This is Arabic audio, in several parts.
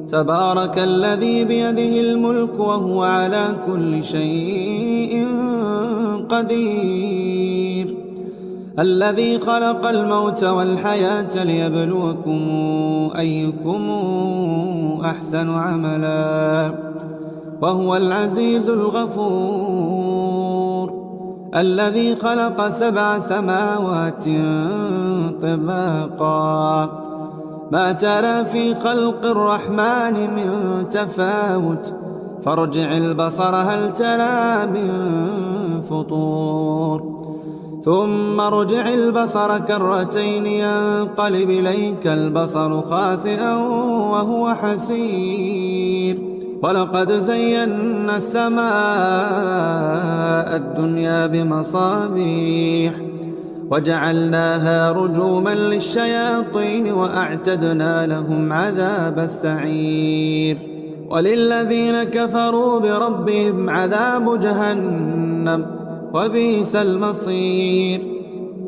تبارك الذي بيده الملك وهو على كل شيء قدير. الذي خلق الموت والحياة ليبلوكم أيكم أحسن عملا وهو العزيز الغفور. الذي خلق 7 سماوات طباقا ما ترى في خلق الرحمن من تفاوت فارجع البصر هل ترى من فطور ثم ارجع البصر كرتين ينقلب إليك البصر خاسئا وهو حسير. ولقد زينا السماء الدنيا بمصابيح وجعلناها رجوما للشياطين وأعتدنا لهم عذاب السعير. وللذين كفروا بربهم عذاب جهنم وبئس المصير.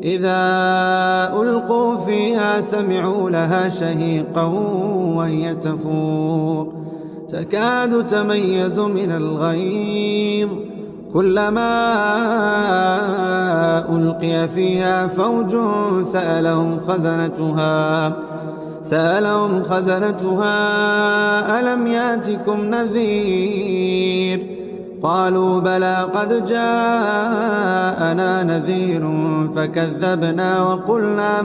إذا ألقوا فيها سمعوا لها شهيقا وهي تفور تكاد تميز من الغيظ كلما ألقي فيها فوج سألهم خزنتها ألم ياتكم نذير قالوا بلى قد جاءنا نذير فكذبنا وقلنا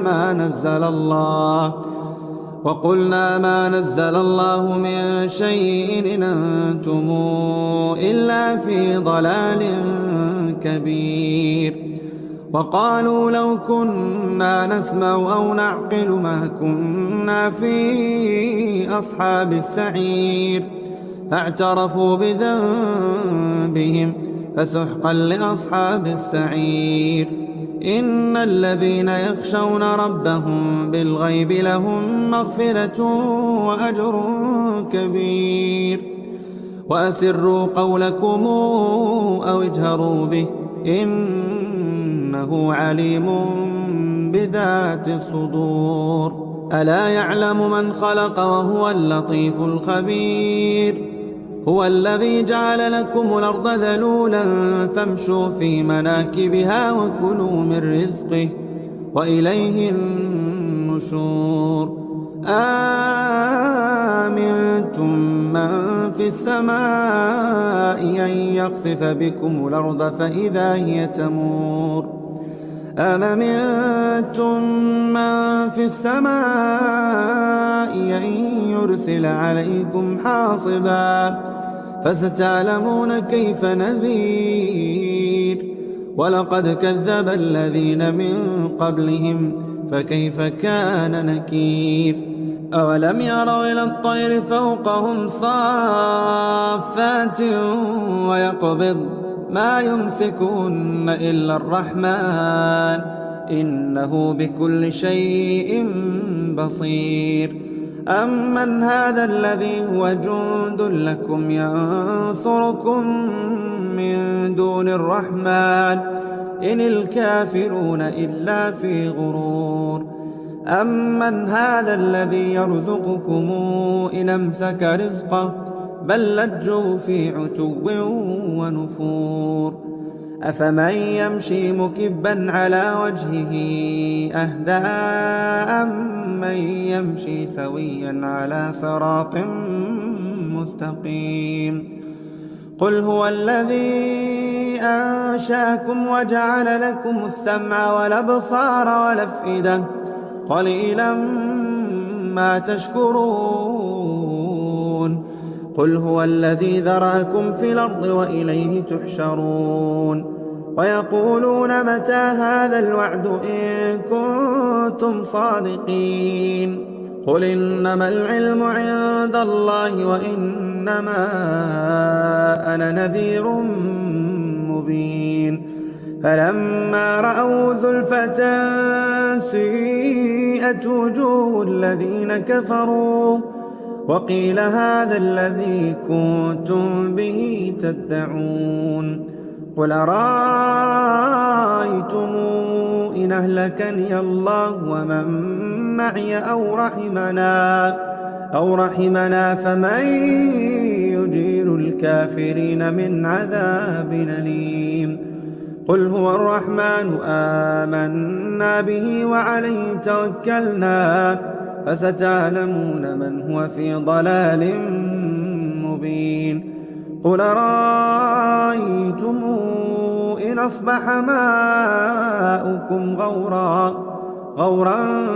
ما نزل الله من شيء إن أنتم إلا في ضلال كبير. وقالوا لو كنا نسمع أو نعقل ما كنا في أصحاب السعير فاعترفوا بذنبهم فسحقا لأصحاب السعير. إن الذين يخشون ربهم بالغيب لهم مغفرة وأجر كبير. وأسروا قولكم أو اجهروا به إنه عليم بذات الصدور. ألا يعلم من خلق وهو اللطيف الخبير. هو الذي جعل لكم الأرض ذلولا فامشوا في مناكبها وكلوا من رزقه وإليه النشور. آمنتم من في السماء أن يخسف بكم الأرض فإذا هي تمور أم أمنتم من في السماء أن يرسل عليكم حاصبا فستعلمون كيف نذير. ولقد كذب الذين من قبلهم فكيف كان نكير. أولم يروا إلى الطير فوقهم صافات ويقبض ما يمسكون إلا الرحمن إنه بكل شيء بصير. أمن هذا الذي هو جند لكم ينصركم من دون الرحمن إن الكافرون إلا في غرور. أمن هذا الذي يرزقكم إن أمسك رزقه بل لجوا في عتو ونفور. أفمن يمشي مكبا على وجهه أهدى أمن يمشي سويا على صراط مستقيم. قل هو الذي أنشاكم وجعل لكم السمع والأبصار والأفئدة قليلا ما تشكرون. قل هو الذي ذرأكم في الأرض وإليه تحشرون. ويقولون متى هذا الوعد إن كنتم صادقين. قل إنما العلم عند الله وإنما أنا نذير مبين. فلما رأوا زلفة سيئت وجوه الذين كفروا وقيل هذا الذي كنتم به تدعون. قل أرأيتم إن أهلكني الله ومن معي أو رحمنا أو رحمنا فمن يجير الكافرين من عذاب أليم. قل هو الرحمن آمنا به وعليه توكلنا فستعلمون من هو في ضلال مبين. قل رأيتم إن أصبح ماؤكم غورا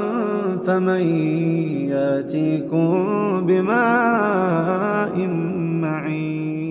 فمن يأتيكم بماء معين.